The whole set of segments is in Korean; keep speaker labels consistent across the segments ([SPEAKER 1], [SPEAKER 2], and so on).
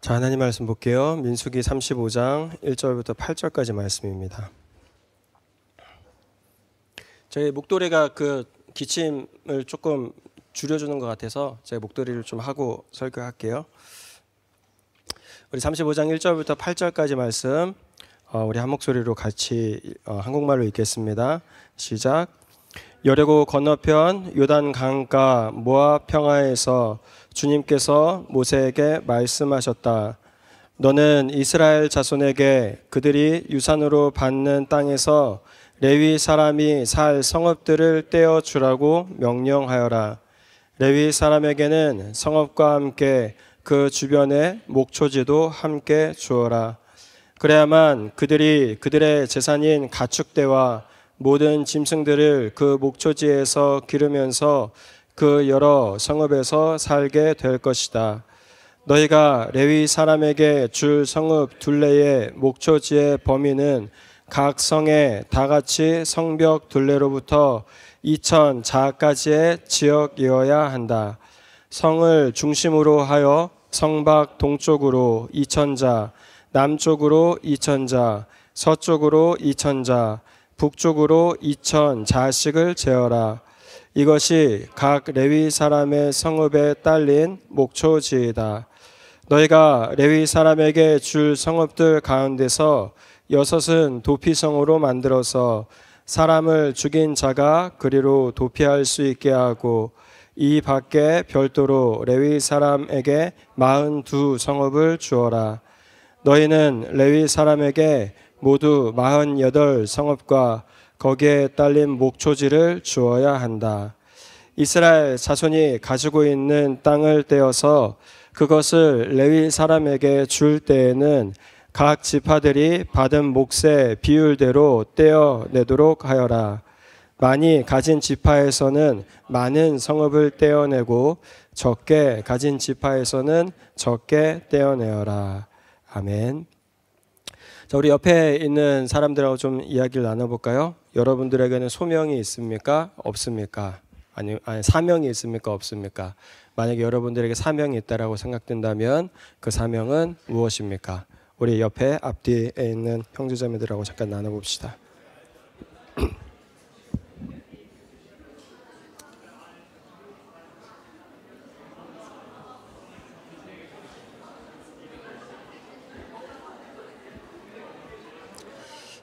[SPEAKER 1] 자, 하나님 말씀 볼게요. 민수기 35장 1절부터 8절까지 말씀입니다. 저희 목도리가 그 기침을 조금 줄여주는 것 같아서 제가 목도리를 좀 하고 설교할게요. 우리 35장 1절부터 8절까지 말씀 우리 한 목소리로 같이 한국말로 읽겠습니다. 시작. 여리고 건너편 요단 강가 모압 평야에서 주님께서 모세에게 말씀하셨다. 너는 이스라엘 자손에게 그들이 유산으로 받는 땅에서 레위 사람이 살 성읍들을 떼어 주라고 명령하여라. 레위 사람에게는 성읍과 함께 그 주변에 목초지도 함께 주어라. 그래야만 그들이 그들의 재산인 가축대와 모든 짐승들을 그 목초지에서 기르면서 그 여러 성읍에서 살게 될 것이다. 너희가 레위 사람에게 줄 성읍 둘레의 목초지의 범위는 각 성에 다같이 성벽 둘레로부터 2,000 자까지의 지역이어야 한다. 성을 중심으로 하여 성밖 동쪽으로 2,000자, 남쪽으로 2,000자, 서쪽으로 2,000자, 북쪽으로 2,000 자씩을 재어라. 이것이 각 레위 사람의 성읍에 딸린 목초지이다. 너희가 레위 사람에게 줄 성읍들 가운데서 6은 도피성으로 만들어서 사람을 죽인 자가 그리로 도피할 수 있게 하고, 이 밖에 별도로 레위 사람에게 42 성읍을 주어라. 너희는 레위 사람에게 모두 48 성읍과 거기에 딸린 목초지를 주어야 한다. 이스라엘 자손이 가지고 있는 땅을 떼어서 그것을 레위 사람에게 줄 때에는 각 지파들이 받은 몫의 비율대로 떼어내도록 하여라. 많이 가진 지파에서는 많은 성읍을 떼어내고 적게 가진 지파에서는 적게 떼어내어라. 아멘. 자, 우리 옆에 있는 사람들하고 좀 이야기를 나눠볼까요? 여러분들에게는 소명이 있습니까? 없습니까? 아니 사명이 있습니까? 없습니까? 만약에 여러분들에게 사명이 있다라고 생각된다면 그 사명은 무엇입니까? 우리 옆에 앞뒤에 있는 형제자매들하고 잠깐 나눠봅시다.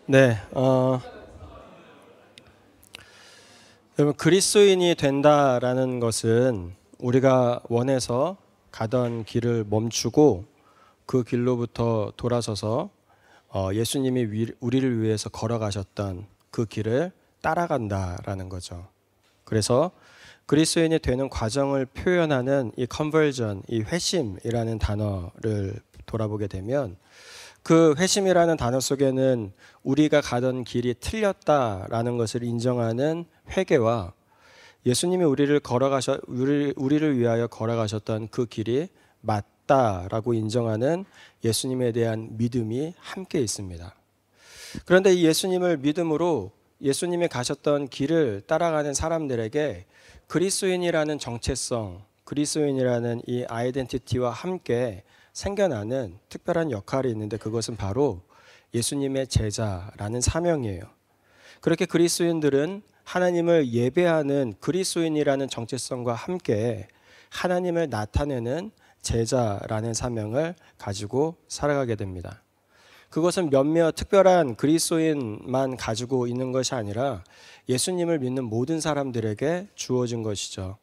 [SPEAKER 1] 네, 여러분, 그리스도인이 된다라는 것은 우리가 원해서 가던 길을 멈추고 그 길로부터 돌아서서 예수님이 우리를 위해서 걸어가셨던 그 길을 따라간다라는 거죠. 그래서 그리스도인이 되는 과정을 표현하는 이 컨버전, 이 회심이라는 단어를 돌아보게 되면 그 회심이라는 단어 속에는 우리가 가던 길이 틀렸다라는 것을 인정하는 회개와 예수님이 우리를 위하여 걸어가셨던 그 길이 맞다라고 인정하는 예수님에 대한 믿음이 함께 있습니다. 그런데 이 예수님을 믿음으로 예수님이 가셨던 길을 따라가는 사람들에게 그리스도인이라는 정체성, 그리스도인이라는 이 아이덴티티와 함께 생겨나는 특별한 역할이 있는데, 그것은 바로 예수님의 제자라는 사명이에요. 그렇게 그리스도인들은 하나님을 예배하는 그리스도인이라는 정체성과 함께 하나님을 나타내는 제자라는 사명을 가지고 살아가게 됩니다. 그것은 몇몇 특별한 그리스도인만 가지고 있는 것이 아니라 예수님을 믿는 모든 사람들에게 주어진 것이죠.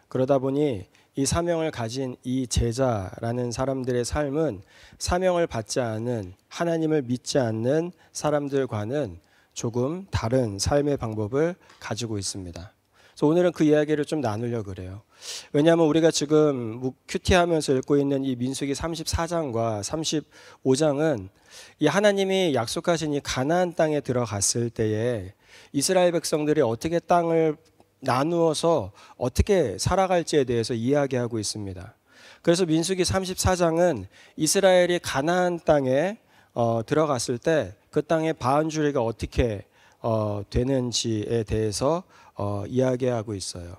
[SPEAKER 1] 그러다 보니 이 사명을 가진 이 제자라는 사람들의 삶은 사명을 받지 않은, 하나님을 믿지 않는 사람들과는 조금 다른 삶의 방법을 가지고 있습니다. 그래서 오늘은 그 이야기를 좀 나누려고 그래요. 왜냐하면 우리가 지금 큐티하면서 읽고 있는 이 민수기 34장과 35장은 이 하나님이 약속하신 이 가나안 땅에 들어갔을 때에 이스라엘 백성들이 어떻게 땅을 나누어서 어떻게 살아갈지에 대해서 이야기하고 있습니다. 그래서 민수기 34장은 이스라엘이 가나안 땅에 들어갔을 때 그 땅의 바운주리가 어떻게 되는지에 대해서 이야기하고 있어요.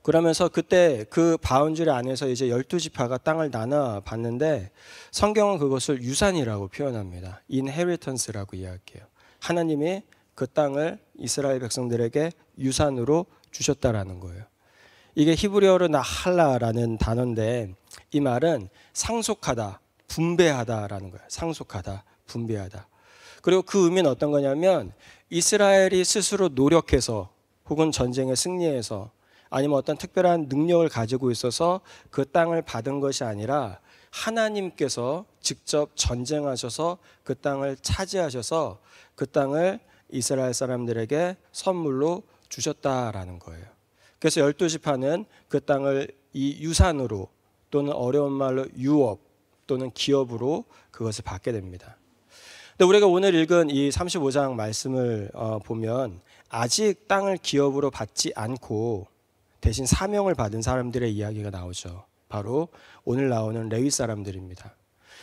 [SPEAKER 1] 그러면서 그때 그 바운드리 안에서 이제 12지파가 땅을 나눠 봤는데 성경은 그것을 유산이라고 표현합니다. inheritance라고 이야기해요. 하나님이 그 땅을 이스라엘 백성들에게 유산으로 주셨다라는 거예요. 이게 히브리어로 나할라라는 단어인데 이 말은 상속하다, 분배하다라는 거예요. 상속하다, 분배하다. 그리고 그 의미는 어떤 거냐면 이스라엘이 스스로 노력해서 혹은 전쟁에 승리해서 아니면 어떤 특별한 능력을 가지고 있어서 그 땅을 받은 것이 아니라 하나님께서 직접 전쟁하셔서 그 땅을 차지하셔서 그 땅을 이스라엘 사람들에게 선물로 주셨다라는 거예요. 그래서 12지파는 그 땅을 이 유산으로 또는 어려운 말로 유업 또는 기업으로 그것을 받게 됩니다. 근데 우리가 오늘 읽은 이 35장 말씀을 보면 아직 땅을 기업으로 받지 않고 대신 사명을 받은 사람들의 이야기가 나오죠. 바로 오늘 나오는 레위 사람들입니다.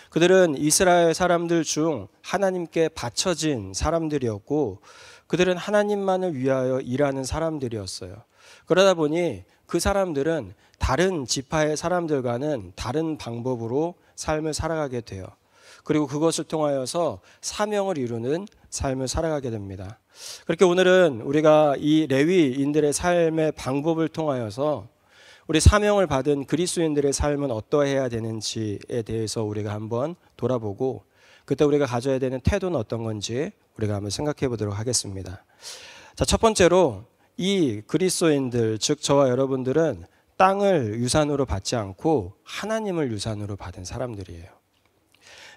[SPEAKER 1] 그들은 이스라엘 사람들 중 하나님께 바쳐진 사람들이었고 그들은 하나님만을 위하여 일하는 사람들이었어요. 그러다 보니 그 사람들은 다른 지파의 사람들과는 다른 방법으로 삶을 살아가게 돼요. 그리고 그것을 통하여서 사명을 이루는 삶을 살아가게 됩니다. 그렇게 오늘은 우리가 이 레위인들의 삶의 방법을 통하여서 우리 사명을 받은 그리스도인들의 삶은 어떠해야 되는지에 대해서 우리가 한번 돌아보고 그때 우리가 가져야 되는 태도는 어떤 건지 우리가 한번 생각해 보도록 하겠습니다. 자, 첫 번째로 이 그리스도인들, 즉 저와 여러분들은 땅을 유산으로 받지 않고 하나님을 유산으로 받은 사람들이에요.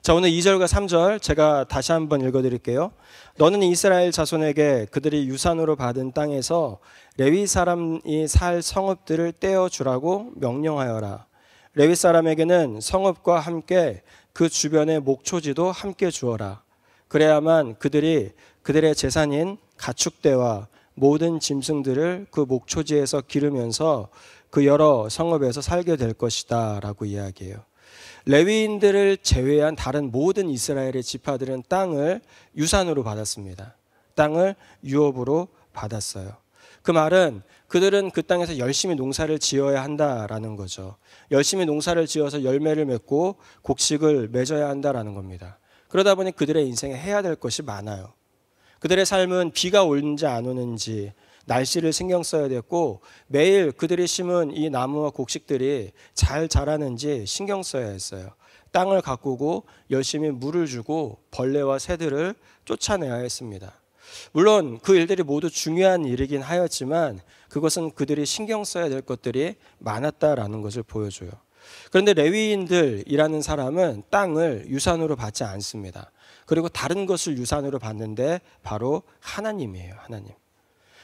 [SPEAKER 1] 자, 오늘 2절과 3절 제가 다시 한번 읽어드릴게요. 너는 이스라엘 자손에게 그들이 유산으로 받은 땅에서 레위 사람이 살 성읍들을 떼어주라고 명령하여라. 레위 사람에게는 성읍과 함께 그 주변의 목초지도 함께 주어라. 그래야만 그들이 그들의 재산인 가축대와 모든 짐승들을 그 목초지에서 기르면서 그 여러 성읍에서 살게 될 것이다 라고 이야기해요. 레위인들을 제외한 다른 모든 이스라엘의 지파들은 땅을 유산으로 받았습니다. 땅을 유업으로 받았어요. 그 말은 그들은 그 땅에서 열심히 농사를 지어야 한다라는 거죠. 열심히 농사를 지어서 열매를 맺고 곡식을 맺어야 한다라는 겁니다. 그러다 보니 그들의 인생에 해야 될 것이 많아요. 그들의 삶은 비가 오는지 안 오는지 날씨를 신경 써야 됐고 매일 그들이 심은 이 나무와 곡식들이 잘 자라는지 신경 써야 했어요. 땅을 가꾸고 열심히 물을 주고 벌레와 새들을 쫓아내야 했습니다. 물론 그 일들이 모두 중요한 일이긴 하였지만 그것은 그들이 신경 써야 될 것들이 많았다라는 것을 보여줘요. 그런데 레위인들이라는 사람은 땅을 유산으로 받지 않습니다. 그리고 다른 것을 유산으로 받는데 바로 하나님이에요. 하나님.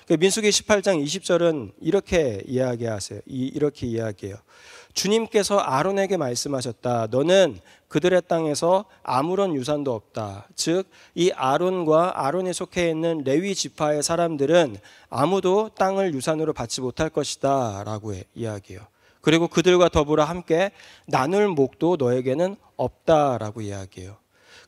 [SPEAKER 1] 민수기 18장 20절은 이렇게 이야기하세요. 이렇게 이야기해요. 주님께서 아론에게 말씀하셨다. 너는 그들의 땅에서 아무런 유산도 없다. 즉 이 아론과 아론에 속해 있는 레위 지파의 사람들은 아무도 땅을 유산으로 받지 못할 것이다 라고 이야기해요. 그리고 그들과 더불어 함께 나눌 목도 너에게는 없다라고 이야기해요.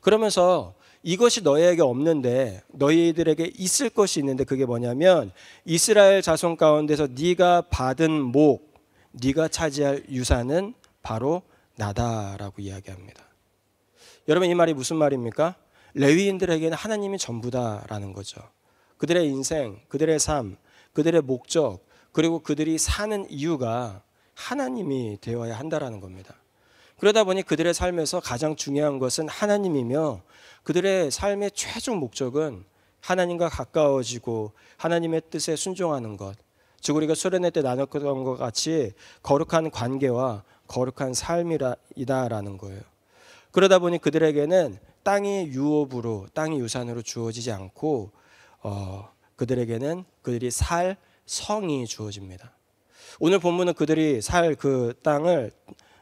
[SPEAKER 1] 그러면서 이것이 너희에게 없는데 너희들에게 있을 것이 있는데 그게 뭐냐면 이스라엘 자손 가운데서 네가 받은 목, 네가 차지할 유산은 바로 나다라고 이야기합니다. 여러분 이 말이 무슨 말입니까? 레위인들에게는 하나님이 전부다라는 거죠. 그들의 인생, 그들의 삶, 그들의 목적 그리고 그들이 사는 이유가 하나님이 되어야 한다라는 겁니다. 그러다 보니 그들의 삶에서 가장 중요한 것은 하나님이며 그들의 삶의 최종 목적은 하나님과 가까워지고 하나님의 뜻에 순종하는 것, 즉 우리가 수련회 때 나눴던 것 같이 거룩한 관계와 거룩한 삶이다라는 거예요. 그러다 보니 그들에게는 땅이 유업으로, 땅이 유산으로 주어지지 않고 그들에게는 그들이 살 성이 주어집니다. 오늘 본문은 그들이 살 그 땅을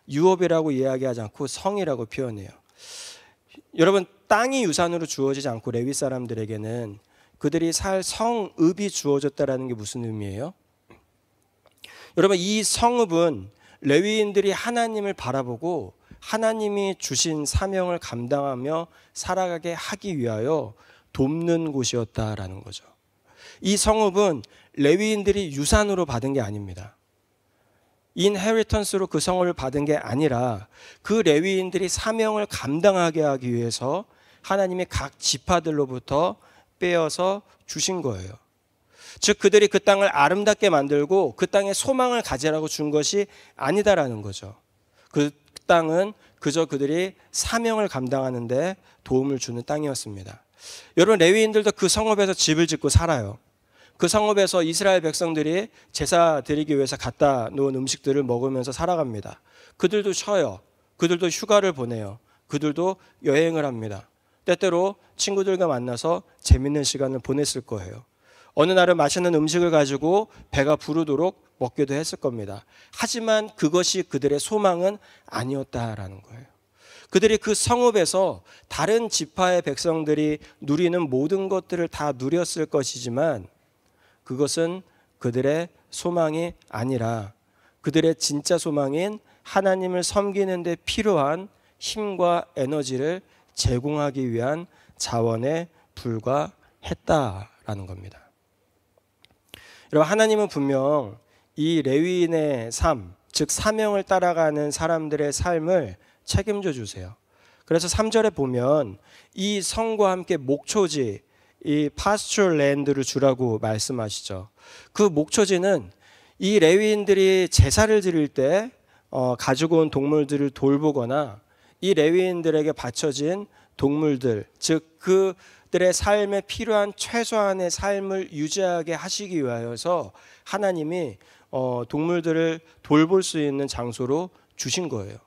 [SPEAKER 1] 유업이라고 이야기하지 않고 성이라고 표현해요. 여러분 땅이 유산으로 주어지지 않고 레위 사람들에게는 그들이 살 성읍이 주어졌다라는 게 무슨 의미예요? 여러분 이 성읍은 레위인들이 하나님을 바라보고 하나님이 주신 사명을 감당하며 살아가게 하기 위하여 돕는 곳이었다라는 거죠. 이 성읍은 레위인들이 유산으로 받은 게 아닙니다. 인헤리턴스로 그 성을 받은 게 아니라 그 레위인들이 사명을 감당하게 하기 위해서 하나님이 각 지파들로부터 빼어서 주신 거예요. 즉 그들이 그 땅을 아름답게 만들고 그 땅에 소망을 가지라고 준 것이 아니다라는 거죠. 그 땅은 그저 그들이 사명을 감당하는 데 도움을 주는 땅이었습니다. 여러분, 레위인들도 그 성읍에서 집을 짓고 살아요. 그 성읍에서 이스라엘 백성들이 제사 드리기 위해서 갖다 놓은 음식들을 먹으면서 살아갑니다. 그들도 쉬어요. 그들도 휴가를 보내요. 그들도 여행을 합니다. 때때로 친구들과 만나서 재밌는 시간을 보냈을 거예요. 어느 날은 맛있는 음식을 가지고 배가 부르도록 먹기도 했을 겁니다. 하지만 그것이 그들의 소망은 아니었다라는 거예요. 그들이 그 성읍에서 다른 지파의 백성들이 누리는 모든 것들을 다 누렸을 것이지만 그것은 그들의 소망이 아니라 그들의 진짜 소망인 하나님을 섬기는 데 필요한 힘과 에너지를 제공하기 위한 자원에 불과했다라는 겁니다. 여러분, 하나님은 분명 이 레위인의 삶, 즉 사명을 따라가는 사람들의 삶을 책임져 주세요. 그래서 3절에 보면 이 성과 함께 목초지, 이 파스처럴 랜드를 주라고 말씀하시죠. 그 목초지는 이 레위인들이 제사를 드릴 때 가지고 온 동물들을 돌보거나 이 레위인들에게 바쳐진 동물들, 즉 그들의 삶에 필요한 최소한의 삶을 유지하게 하시기 위하여서 하나님이 동물들을 돌볼 수 있는 장소로 주신 거예요.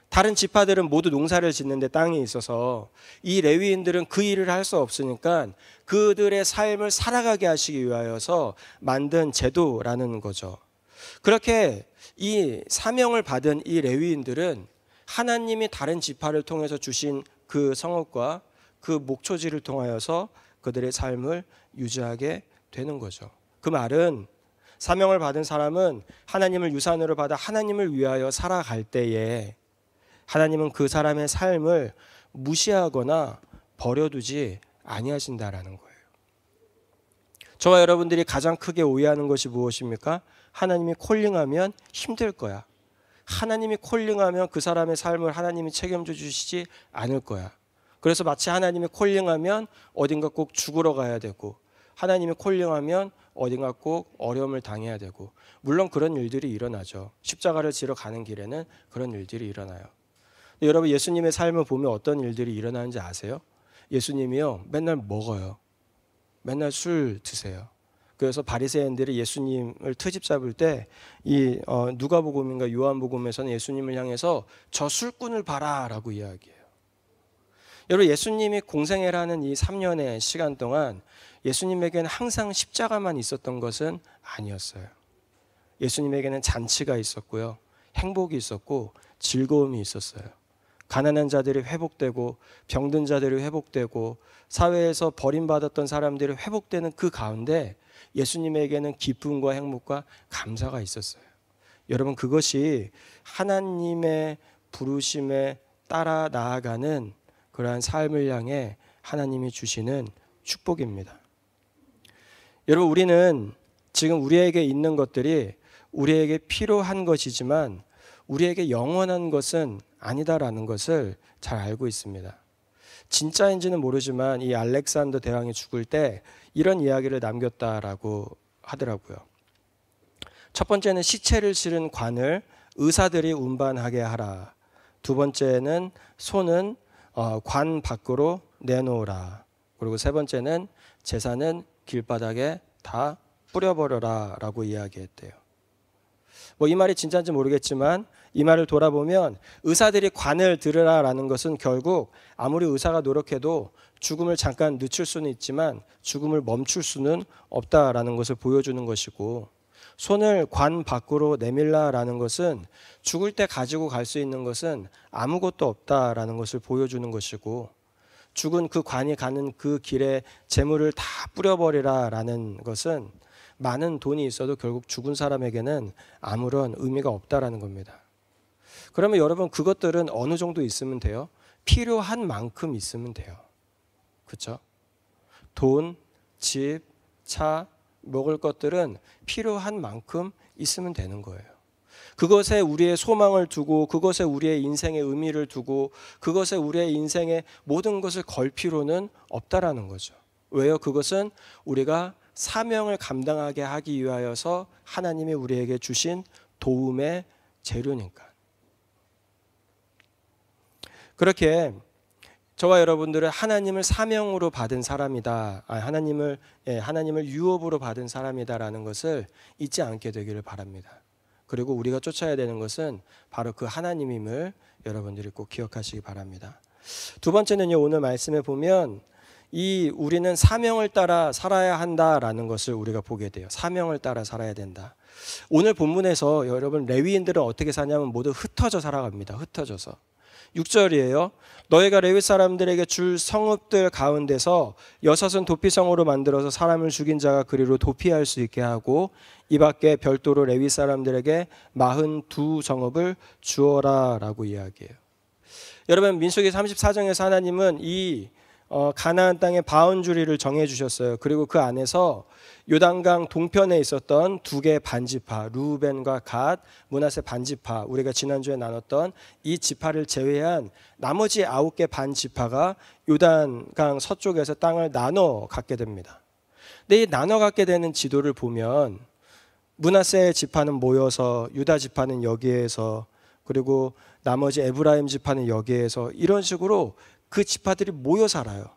[SPEAKER 1] 다른 지파들은 모두 농사를 짓는 데 땅이 있어서 이 레위인들은 그 일을 할 수 없으니까 그들의 삶을 살아가게 하시기 위하여서 만든 제도라는 거죠. 그렇게 이 사명을 받은 이 레위인들은 하나님이 다른 지파를 통해서 주신 그 성읍과 그 목초지를 통하여서 그들의 삶을 유지하게 되는 거죠. 그 말은 사명을 받은 사람은 하나님을 유산으로 받아 하나님을 위하여 살아갈 때에 하나님은 그 사람의 삶을 무시하거나 버려두지 아니하신다라는 거예요. 저와 여러분들이 가장 크게 오해하는 것이 무엇입니까? 하나님이 콜링하면 힘들 거야. 하나님이 콜링하면 그 사람의 삶을 하나님이 책임져 주시지 않을 거야. 그래서 마치 하나님이 콜링하면 어딘가 꼭 죽으러 가야 되고 하나님이 콜링하면 어딘가 꼭 어려움을 당해야 되고 물론 그런 일들이 일어나죠. 십자가를 지러 가는 길에는 그런 일들이 일어나요. 여러분, 예수님의 삶을 보면 어떤 일들이 일어나는지 아세요? 예수님이요 맨날 먹어요. 맨날 술 드세요. 그래서 바리새인들이 예수님을 트집 잡을 때 이 누가복음인가 요한복음에서는 예수님을 향해서 저 술꾼을 봐라라고 이야기해요. 여러분, 예수님이 공생애라는 이 3년의 시간 동안 예수님에게는 항상 십자가만 있었던 것은 아니었어요. 예수님에게는 잔치가 있었고요. 행복이 있었고 즐거움이 있었어요. 가난한 자들이 회복되고 병든 자들이 회복되고 사회에서 버림받았던 사람들이 회복되는 그 가운데 예수님에게는 기쁨과 행복과 감사가 있었어요. 여러분, 그것이 하나님의 부르심에 따라 나아가는 그러한 삶을 향해 하나님이 주시는 축복입니다. 여러분, 우리는 지금 우리에게 있는 것들이 우리에게 필요한 것이지만 우리에게 영원한 것은 아니다라는 것을 잘 알고 있습니다. 진짜인지는 모르지만 이 알렉산더 대왕이 죽을 때 이런 이야기를 남겼다라고 하더라고요. 첫 번째는 시체를 실은 관을 의사들이 운반하게 하라. 두 번째는 손은 관 밖으로 내놓으라. 그리고 세 번째는 제사는 길바닥에 다 뿌려버려라 라고 이야기했대요. 이 말이 진짜인지 모르겠지만 이 말을 돌아보면 의사들이 관을 들으라라는 것은 결국 아무리 의사가 노력해도 죽음을 잠깐 늦출 수는 있지만 죽음을 멈출 수는 없다라는 것을 보여주는 것이고, 손을 관 밖으로 내밀라라는 것은 죽을 때 가지고 갈 수 있는 것은 아무것도 없다라는 것을 보여주는 것이고, 죽은 그 관이 가는 그 길에 재물을 다 뿌려버리라라는 것은 많은 돈이 있어도 결국 죽은 사람에게는 아무런 의미가 없다라는 겁니다. 그러면 여러분, 그것들은 어느 정도 있으면 돼요? 필요한 만큼 있으면 돼요. 그렇죠? 돈, 집, 차, 먹을 것들은 필요한 만큼 있으면 되는 거예요. 그것에 우리의 소망을 두고 그것에 우리의 인생의 의미를 두고 그것에 우리의 인생의 모든 것을 걸 필요는 없다라는 거죠. 왜요? 그것은 우리가 사명을 감당하게 하기 위하여서 하나님이 우리에게 주신 도움의 재료니까. 그렇게 저와 여러분들은 하나님을 사명으로 받은 사람이다. 하나님을 유업으로 받은 사람이다라는 것을 잊지 않게 되기를 바랍니다. 그리고 우리가 쫓아야 되는 것은 바로 그 하나님임을 여러분들이 꼭 기억하시기 바랍니다. 두 번째는요, 오늘 말씀에 보면 우리는 사명을 따라 살아야 한다라는 것을 우리가 보게 돼요. 사명을 따라 살아야 된다. 오늘 본문에서 여러분 레위인들은 어떻게 사냐면 모두 흩어져 살아갑니다. 흩어져서. 6절이에요. 너희가 레위 사람들에게 줄 성읍들 가운데서 6은 도피성으로 만들어서 사람을 죽인 자가 그리로 도피할 수 있게 하고 이 밖에 별도로 레위 사람들에게 42성읍을 주어라 라고 이야기해요. 여러분 민수기 34장에서 하나님은 이 가나안 땅의 바운주리를 정해 주셨어요. 그리고 그 안에서 요단강 동편에 있었던 두 개의 반지파 루벤과 갓, 므낫세 반지파, 우리가 지난주에 나눴던 이 지파를 제외한 나머지 9개 반지파가 요단강 서쪽에서 땅을 나눠 갖게 됩니다. 근데 이 나눠 갖게 되는 지도를 보면 므낫세 지파는 모여서 유다 지파는 여기에서 그리고 나머지 에브라임 지파는 여기에서 이런 식으로 그 지파들이 모여 살아요.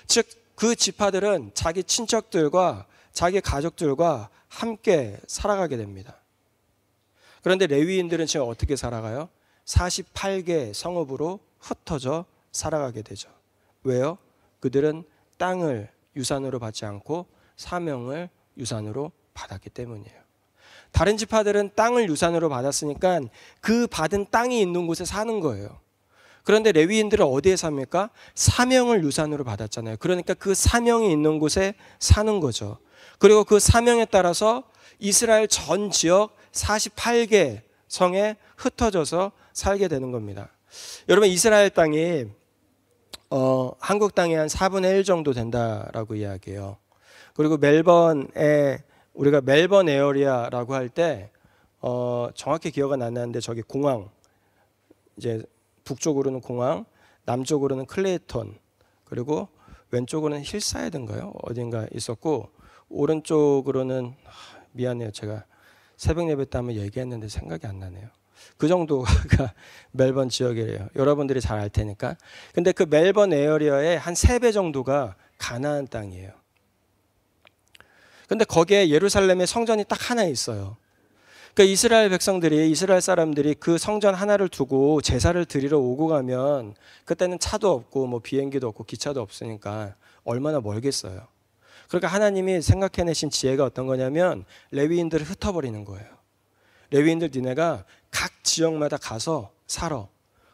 [SPEAKER 1] 즉 그 지파들은 자기 친척들과 자기 가족들과 함께 살아가게 됩니다. 그런데 레위인들은 지금 어떻게 살아가요? 48개 성읍으로 흩어져 살아가게 되죠. 왜요? 그들은 땅을 유산으로 받지 않고 사명을 유산으로 받았기 때문이에요. 다른 지파들은 땅을 유산으로 받았으니까 그 받은 땅이 있는 곳에 사는 거예요. 그런데 레위인들은 어디에 삽니까? 사명을 유산으로 받았잖아요. 그러니까 그 사명이 있는 곳에 사는 거죠. 그리고 그 사명에 따라서 이스라엘 전 지역 48개 성에 흩어져서 살게 되는 겁니다. 여러분 이스라엘 땅이 한국 땅의 한 4분의 1 정도 된다라고 이야기해요. 그리고 멜번에 우리가 멜번 에어리아라고 할 때 정확히 기억은 안 나는데 저기 공항 이제 북쪽으로는 공항, 남쪽으로는 클레이턴, 그리고 왼쪽으로는 힐사이드인가요? 어딘가 있었고 오른쪽으로는 미안해요. 제가 새벽 예배 때 한번 얘기했는데 생각이 안 나네요. 그 정도가 멜번 지역이래요. 여러분들이 잘 알 테니까. 근데 그 멜번 에어리어의 한 3배 정도가 가나안 땅이에요. 근데 거기에 예루살렘에 성전이 딱 하나 있어요. 그러니까 이스라엘 사람들이 그 성전 하나를 두고 제사를 드리러 오고 가면 그때는 차도 없고 뭐 비행기도 없고 기차도 없으니까 얼마나 멀겠어요. 그러니까 하나님이 생각해내신 지혜가 어떤 거냐면 레위인들을 흩어버리는 거예요. 레위인들 니네가 각 지역마다 가서 살아.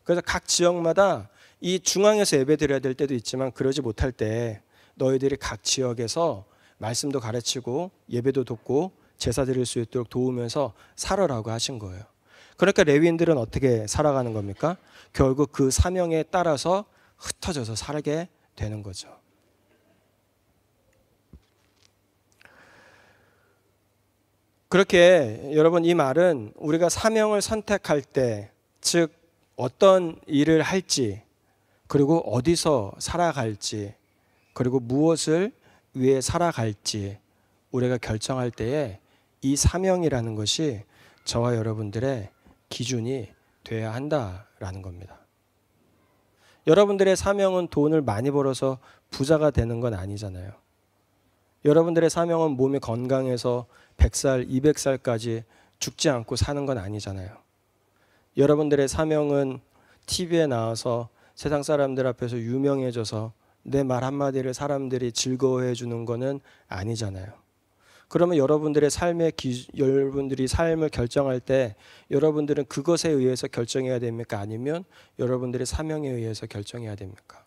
[SPEAKER 1] 그래서 각 지역마다 이 중앙에서 예배 드려야 될 때도 있지만 그러지 못할 때 너희들이 각 지역에서 말씀도 가르치고 예배도 돕고 제사 드릴 수 있도록 도우면서 살아라고 하신 거예요. 그러니까 레위인들은 어떻게 살아가는 겁니까? 결국 그 사명에 따라서 흩어져서 살게 되는 거죠. 그렇게 여러분 이 말은 우리가 사명을 선택할 때, 즉 어떤 일을 할지, 그리고 어디서 살아갈지, 그리고 무엇을 위해 살아갈지 우리가 결정할 때에 이 사명이라는 것이 저와 여러분들의 기준이 돼야 한다라는 겁니다. 여러분들의 사명은 돈을 많이 벌어서 부자가 되는 건 아니잖아요. 여러분들의 사명은 몸이 건강해서 100살, 200살까지 죽지 않고 사는 건 아니잖아요. 여러분들의 사명은 TV에 나와서 세상 사람들 앞에서 유명해져서 내 말 한마디를 사람들이 즐거워해 주는 거는 아니잖아요. 그러면 여러분들의 여러분들이 삶을 결정할 때 여러분들은 그것에 의해서 결정해야 됩니까? 아니면 여러분들의 사명에 의해서 결정해야 됩니까?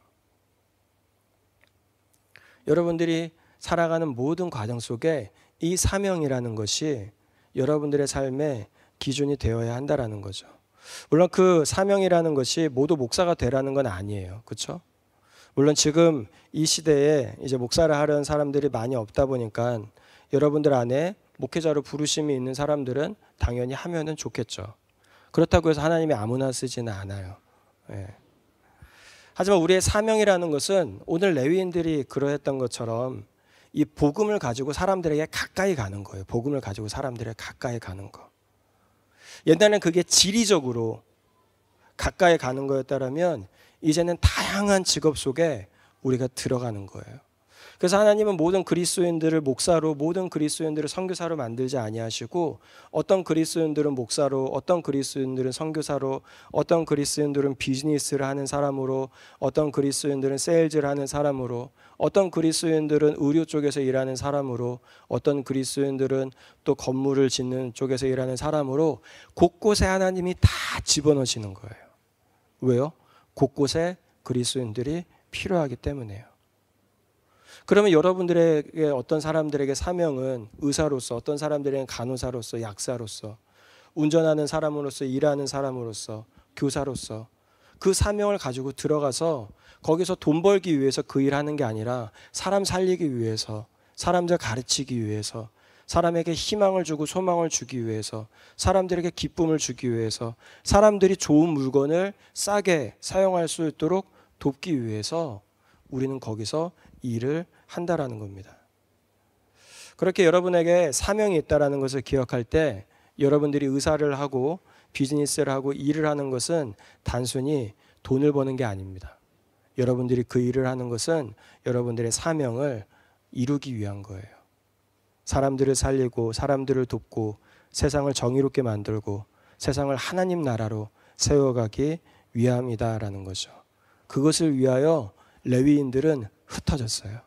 [SPEAKER 1] 여러분들이 살아가는 모든 과정 속에 이 사명이라는 것이 여러분들의 삶의 기준이 되어야 한다라는 거죠. 물론 그 사명이라는 것이 모두 목사가 되라는 건 아니에요. 그렇죠? 물론 지금 이 시대에 이제 목사를 하려는 사람들이 많이 없다 보니까 여러분들 안에 목회자로 부르심이 있는 사람들은 당연히 하면은 좋겠죠. 그렇다고 해서 하나님이 아무나 쓰지는 않아요. 예. 하지만 우리의 사명이라는 것은 오늘 레위인들이 그러했던 것처럼 이 복음을 가지고 사람들에게 가까이 가는 거예요. 복음을 가지고 사람들에게 가까이 가는 거. 옛날에는 그게 지리적으로 가까이 가는 거였다면 이제는 다양한 직업 속에 우리가 들어가는 거예요. 그래서 하나님은 모든 그리스도인들을 목사로, 모든 그리스도인들을 선교사로 만들지 아니하시고 어떤 그리스도인들은 목사로, 어떤 그리스도인들은 선교사로, 어떤 그리스도인들은 비즈니스를 하는 사람으로, 어떤 그리스도인들은 세일즈를 하는 사람으로, 어떤 그리스도인들은 의료 쪽에서 일하는 사람으로, 어떤 그리스도인들은 또 건물을 짓는 쪽에서 일하는 사람으로 곳곳에 하나님이 다 집어넣으시는 거예요. 왜요? 곳곳에 그리스도인들이 필요하기 때문에요. 그러면 여러분들에게 어떤 사람들에게 사명은 의사로서, 어떤 사람들에게는 간호사로서, 약사로서, 운전하는 사람으로서, 일하는 사람으로서, 교사로서 그 사명을 가지고 들어가서 거기서 돈 벌기 위해서 그 일하는 게 아니라 사람 살리기 위해서, 사람들 가르치기 위해서, 사람에게 희망을 주고 소망을 주기 위해서, 사람들에게 기쁨을 주기 위해서, 사람들이 좋은 물건을 싸게 사용할 수 있도록 돕기 위해서 우리는 거기서 일을 한다라는 겁니다. 그렇게 여러분에게 사명이 있다라는 것을 기억할 때 여러분들이 의사를 하고 비즈니스를 하고 일을 하는 것은 단순히 돈을 버는 게 아닙니다. 여러분들이 그 일을 하는 것은 여러분들의 사명을 이루기 위한 거예요. 사람들을 살리고 사람들을 돕고 세상을 정의롭게 만들고 세상을 하나님 나라로 세워가기 위함이다라는 거죠. 그것을 위하여 레위인들은 흩어졌어요.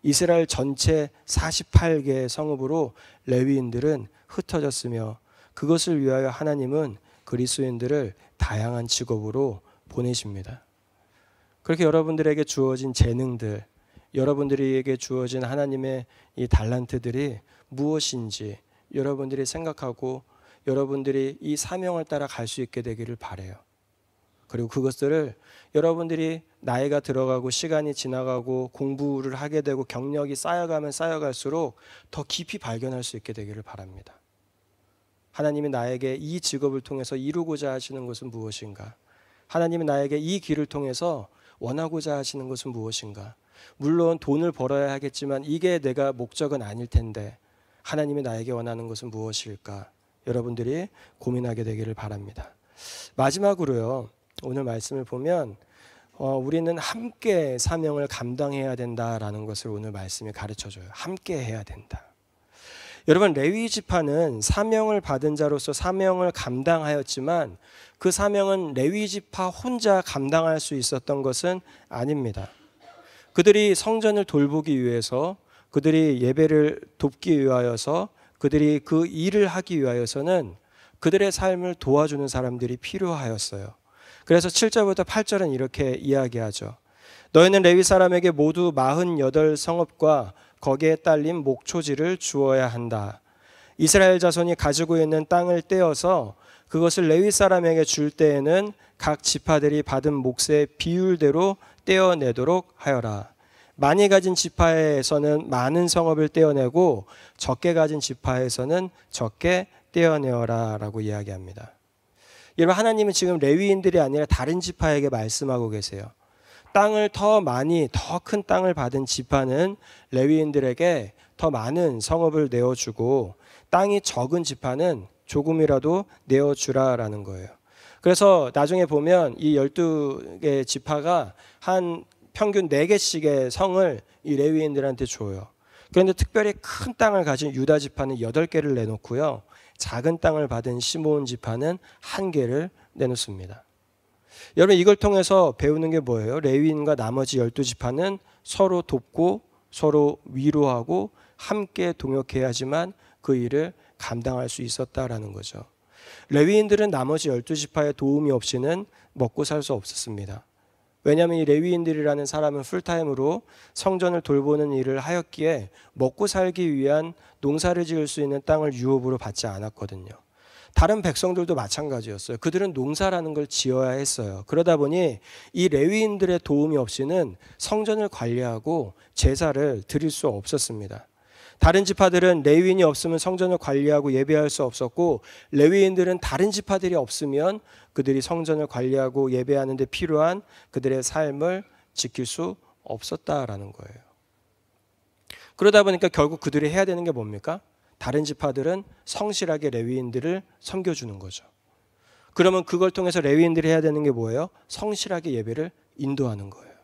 [SPEAKER 1] 이스라엘 전체 48개의 성읍으로 레위인들은 흩어졌으며 그것을 위하여 하나님은 그리스도인들을 다양한 직업으로 보내십니다. 그렇게 여러분들에게 주어진 재능들, 여러분들에게 주어진 하나님의 이 달란트들이 무엇인지 여러분들이 생각하고 여러분들이 이 사명을 따라 갈 수 있게 되기를 바라요. 그리고 그것들을 여러분들이 나이가 들어가고 시간이 지나가고 공부를 하게 되고 경력이 쌓여가면 쌓여갈수록 더 깊이 발견할 수 있게 되기를 바랍니다. 하나님이 나에게 이 직업을 통해서 이루고자 하시는 것은 무엇인가? 하나님이 나에게 이 길을 통해서 원하고자 하시는 것은 무엇인가? 물론 돈을 벌어야 하겠지만 이게 내가 목적은 아닐 텐데 하나님이 나에게 원하는 것은 무엇일까? 여러분들이 고민하게 되기를 바랍니다. 마지막으로요. 오늘 말씀을 보면 우리는 함께 사명을 감당해야 된다라는 것을 오늘 말씀이 가르쳐줘요. 함께 해야 된다. 여러분 레위 지파는 사명을 받은 자로서 사명을 감당하였지만 그 사명은 레위 지파 혼자 감당할 수 있었던 것은 아닙니다. 그들이 성전을 돌보기 위해서, 그들이 예배를 돕기 위하여서, 그들이 그 일을 하기 위하여서는 그들의 삶을 도와주는 사람들이 필요하였어요. 그래서 7절부터 8절은 이렇게 이야기하죠. 너희는 레위 사람에게 모두 48 성읍과 거기에 딸린 목초지를 주어야 한다. 이스라엘 자손이 가지고 있는 땅을 떼어서 그것을 레위 사람에게 줄 때에는 각 지파들이 받은 몫의 비율대로 떼어내도록 하여라. 많이 가진 지파에서는 많은 성읍을 떼어내고 적게 가진 지파에서는 적게 떼어내어라 라고 이야기합니다. 여러분 하나님은 지금 레위인들이 아니라 다른 지파에게 말씀하고 계세요. 땅을 더 많이 더 큰 땅을 받은 지파는 레위인들에게 더 많은 성읍을 내어주고 땅이 적은 지파는 조금이라도 내어주라라는 거예요. 그래서 나중에 보면 이 12개 지파가 한 평균 4개씩의 성을 이 레위인들한테 줘요. 그런데 특별히 큰 땅을 가진 유다 지파는 8개를 내놓고요. 작은 땅을 받은 시므온 지파는 1개를 내놓습니다. 여러분 이걸 통해서 배우는 게 뭐예요? 레위인과 나머지 12지파는 서로 돕고 서로 위로하고 함께 동역해야지만 그 일을 감당할 수 있었다라는 거죠. 레위인들은 나머지 12지파의 도움이 없이는 먹고 살 수 없었습니다. 왜냐하면 이 레위인들이라는 사람은 풀타임으로 성전을 돌보는 일을 하였기에 먹고 살기 위한 농사를 지을 수 있는 땅을 유업으로 받지 않았거든요. 다른 백성들도 마찬가지였어요. 그들은 농사라는 걸 지어야 했어요. 그러다 보니 이 레위인들의 도움이 없이는 성전을 관리하고 제사를 드릴 수 없었습니다. 다른 지파들은 레위인이 없으면 성전을 관리하고 예배할 수 없었고, 레위인들은 다른 지파들이 없으면 그들이 성전을 관리하고 예배하는 데 필요한 그들의 삶을 지킬 수 없었다라는 거예요. 그러다 보니까 결국 그들이 해야 되는 게 뭡니까? 다른 지파들은 성실하게 레위인들을 섬겨주는 거죠. 그러면 그걸 통해서 레위인들이 해야 되는 게 뭐예요? 성실하게 예배를 인도하는 거예요.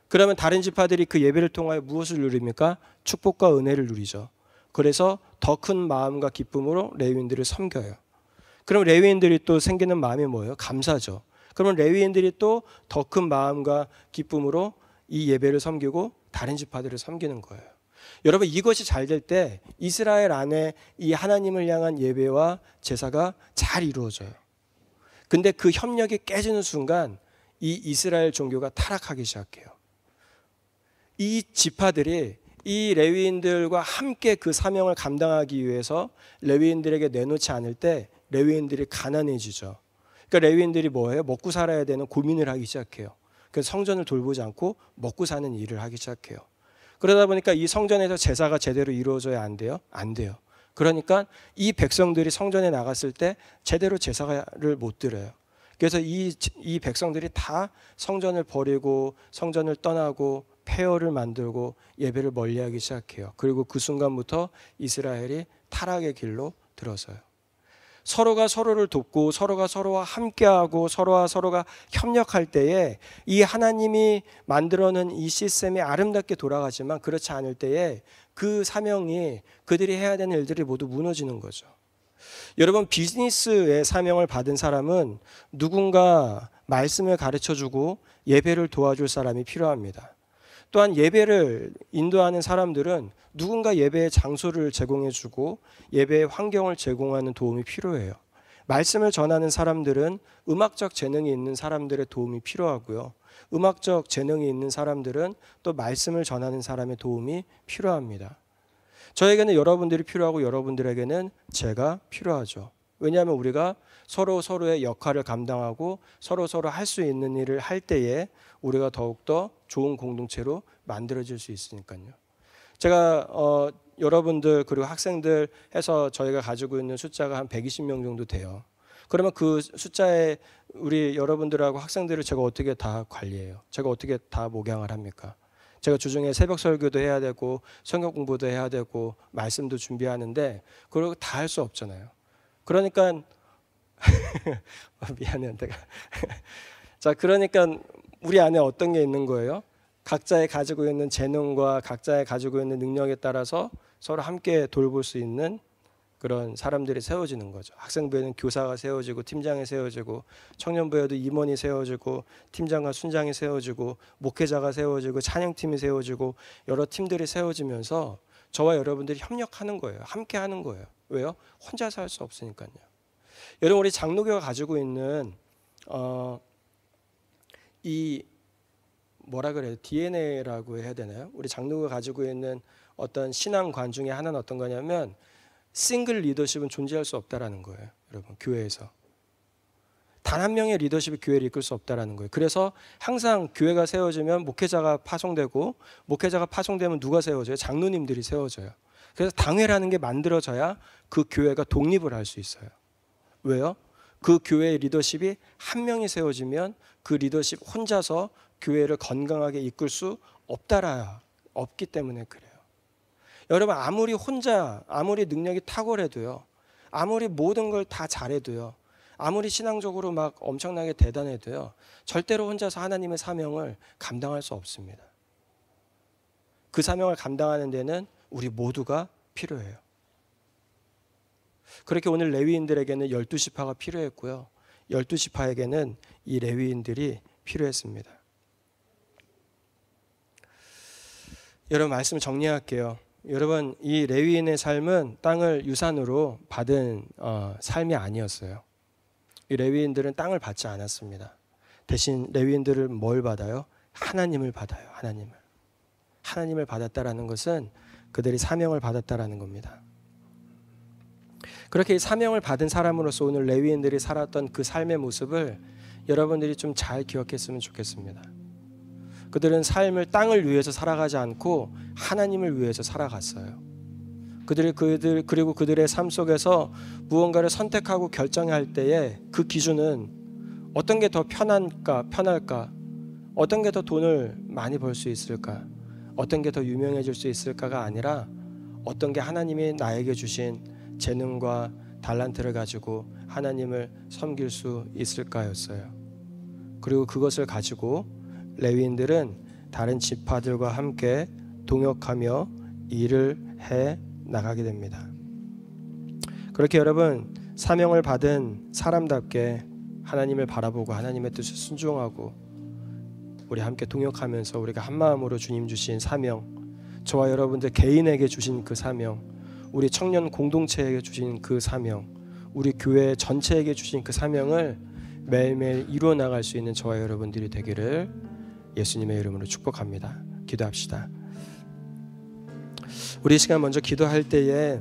[SPEAKER 1] 그러면 다른 지파들이 그 예배를 통하여 무엇을 누립니까? 축복과 은혜를 누리죠. 그래서 더 큰 마음과 기쁨으로 레위인들을 섬겨요. 그럼 레위인들이 또 생기는 마음이 뭐예요? 감사죠. 그러면 레위인들이 또 더 큰 마음과 기쁨으로 이 예배를 섬기고 다른 지파들을 섬기는 거예요. 여러분, 이것이 잘 될 때 이스라엘 안에 이 하나님을 향한 예배와 제사가 잘 이루어져요. 근데 그 협력이 깨지는 순간 이 이스라엘 종교가 타락하기 시작해요. 이 지파들이 이 레위인들과 함께 그 사명을 감당하기 위해서 레위인들에게 내놓지 않을 때 레위인들이 가난해지죠. 그러니까 레위인들이 뭐예요? 먹고 살아야 되는 고민을 하기 시작해요. 그래서 성전을 돌보지 않고 먹고 사는 일을 하기 시작해요. 그러다 보니까 이 성전에서 제사가 제대로 이루어져야 안 돼요? 안 돼요. 그러니까 이 백성들이 성전에 나갔을 때 제대로 제사를 못 드려요. 그래서 이 백성들이 다 성전을 버리고 성전을 떠나고 폐허를 만들고 예배를 멀리하기 시작해요. 그리고 그 순간부터 이스라엘이 타락의 길로 들어서요. 서로가 서로를 돕고 서로가 서로와 함께하고 서로와 서로가 협력할 때에 이 하나님이 만들어놓은 이 시스템이 아름답게 돌아가지만, 그렇지 않을 때에 그 사명이, 그들이 해야 되는 일들이 모두 무너지는 거죠. 여러분, 비즈니스의 사명을 받은 사람은 누군가 말씀을 가르쳐주고 예배를 도와줄 사람이 필요합니다. 또한 예배를 인도하는 사람들은 누군가 예배의 장소를 제공해주고 예배의 환경을 제공하는 도움이 필요해요. 말씀을 전하는 사람들은 음악적 재능이 있는 사람들의 도움이 필요하고요. 음악적 재능이 있는 사람들은 또 말씀을 전하는 사람의 도움이 필요합니다. 저에게는 여러분들이 필요하고 여러분들에게는 제가 필요하죠. 왜냐하면 우리가 서로의 역할을 감당하고 서로 할 수 있는 일을 할 때에 우리가 더욱더 좋은 공동체로 만들어질 수 있으니까요. 제가 여러분들 그리고 학생들 해서 저희가 가지고 있는 숫자가 한 120명 정도 돼요. 그러면 그 숫자에 우리 여러분들하고 학생들을 제가 어떻게 다 관리해요? 제가 어떻게 다 목양을 합니까? 제가 주중에 새벽 설교도 해야 되고 성경 공부도 해야 되고 말씀도 준비하는데 그걸 다 할 수 없잖아요. 그러니까 미안해요, 내가. 자, 그러니까 우리 안에 어떤 게 있는 거예요? 각자의 가지고 있는 재능과 각자의 가지고 있는 능력에 따라서 서로 함께 돌볼 수 있는 그런 사람들이 세워지는 거죠. 학생부에는 교사가 세워지고 팀장이 세워지고, 청년부에도 임원이 세워지고 팀장과 순장이 세워지고 목회자가 세워지고 찬양팀이 세워지고 여러 팀들이 세워지면서 저와 여러분들이 협력하는 거예요. 함께 하는 거예요. 왜요? 혼자서 할 수 없으니까요. 여러분, 우리 장로교가 가지고 있는 이 뭐라 그래요? DNA라고 해야 되나요? 우리 장로교가 가지고 있는 어떤 신앙관 중에 하나는 어떤 거냐면 싱글 리더십은 존재할 수 없다라는 거예요. 여러분, 교회에서 단 한 명의 리더십이 교회를 이끌 수 없다라는 거예요. 그래서 항상 교회가 세워지면 목회자가 파송되고, 목회자가 파송되면 누가 세워져요? 장로님들이 세워져요. 그래서 당회라는 게 만들어져야 그 교회가 독립을 할 수 있어요. 왜요? 그 교회의 리더십이 한 명이 세워지면 그 리더십 혼자서 교회를 건강하게 이끌 수 없기 때문에 그래요. 여러분, 아무리 능력이 탁월해도요, 아무리 모든 걸 다 잘해도요, 아무리 신앙적으로 막 엄청나게 대단해도요, 절대로 혼자서 하나님의 사명을 감당할 수 없습니다. 그 사명을 감당하는 데는 우리 모두가 필요해요. 그렇게 오늘 레위인들에게는 12지파가 필요했고요, 12지파에게는 이 레위인들이 필요했습니다. 여러분, 말씀을 정리할게요. 여러분, 이 레위인의 삶은 땅을 유산으로 받은 삶이 아니었어요. 이 레위인들은 땅을 받지 않았습니다. 대신 레위인들은 뭘 받아요? 하나님을 받아요. 하나님을 받았다라는 것은 그들이 사명을 받았다라는 겁니다. 그렇게 사명을 받은 사람으로서 오늘 레위인들이 살았던 그 삶의 모습을 여러분들이 좀 잘 기억했으면 좋겠습니다. 그들은 삶을 땅을 위해서 살아가지 않고 하나님을 위해서 살아갔어요. 그리고 그들의 삶 속에서 무언가를 선택하고 결정할 때에 그 기준은 어떤 게 더 편할까? 어떤 게 더 돈을 많이 벌 수 있을까? 어떤 게 더 유명해질 수 있을까가 아니라 어떤 게 하나님이 나에게 주신 재능과 달란트를 가지고 하나님을 섬길 수 있을까였어요. 그리고 그것을 가지고 레위인들은 다른 지파들과 함께 동역하며 일을 해 나가게 됩니다. 그렇게 여러분, 사명을 받은 사람답게 하나님을 바라보고 하나님의 뜻을 순종하고 우리 함께 동역하면서 우리가 한마음으로 주님 주신 사명, 저와 여러분들 개인에게 주신 그 사명, 우리 청년 공동체에게 주신 그 사명, 우리 교회 전체에게 주신 그 사명을 매일매일 이루어 나갈 수 있는 저와 여러분들이 되기를 예수님의 이름으로 축복합니다. 기도합시다. 우리 시간 먼저 기도할 때에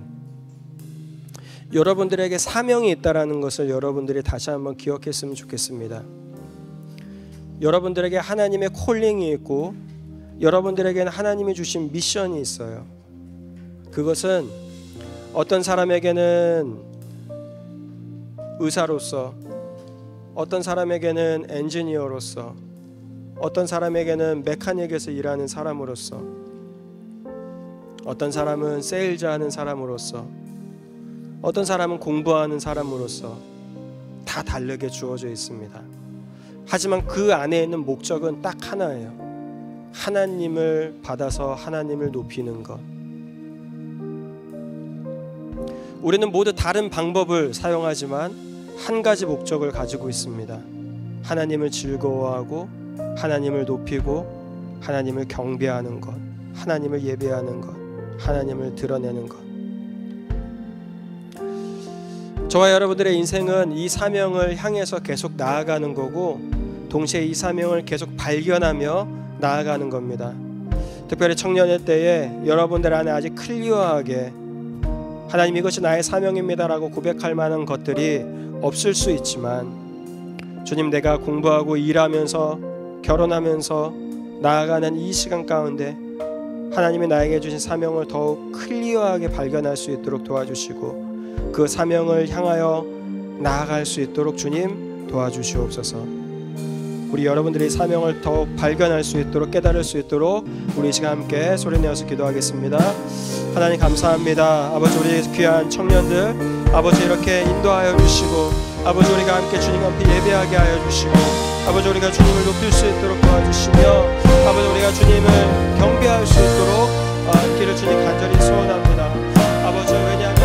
[SPEAKER 1] 여러분들에게 사명이 있다라는 것을 여러분들이 다시 한번 기억했으면 좋겠습니다. 여러분들에게 하나님의 콜링이 있고 여러분들에게는 하나님이 주신 미션이 있어요. 그것은 어떤 사람에게는 의사로서, 어떤 사람에게는 엔지니어로서, 어떤 사람에게는 메카닉에서 일하는 사람으로서, 어떤 사람은 세일즈 하는 사람으로서, 어떤 사람은 공부하는 사람으로서 다 다르게 주어져 있습니다. 하지만 그 안에 있는 목적은 딱 하나예요. 하나님을 받아서 하나님을 높이는 것. 우리는 모두 다른 방법을 사용하지만 한 가지 목적을 가지고 있습니다. 하나님을 즐거워하고 하나님을 높이고 하나님을 경배하는 것, 하나님을 예배하는 것, 하나님을 드러내는 것. 저와 여러분들의 인생은 이 사명을 향해서 계속 나아가는 거고 동시에 이 사명을 계속 발견하며 나아가는 겁니다. 특별히 청년의 때에 여러분들 안에 아직 클리어하게 하나님 이것이 나의 사명입니다라고 고백할 만한 것들이 없을 수 있지만 주님, 내가 공부하고 일하면서 결혼하면서 나아가는 이 시간 가운데 하나님이 나에게 주신 사명을 더욱 클리어하게 발견할 수 있도록 도와주시고 그 사명을 향하여 나아갈 수 있도록 주님 도와주시옵소서. 우리 여러분들의 사명을 더욱 발견할 수 있도록 깨달을 수 있도록 우리 시간 함께 소리내어서 기도하겠습니다. 하나님 감사합니다. 아버지, 우리 귀한 청년들 아버지 이렇게 인도하여 주시고 아버지 우리가 함께 주님 앞에 예배하게 하여 주시고 아버지 우리가 주님을 높일 수 있도록 도와주시며 아버지 우리가 주님을 경배할 수 있도록 길을 주님 간절히 소원합니다. 아버지, 왜냐하면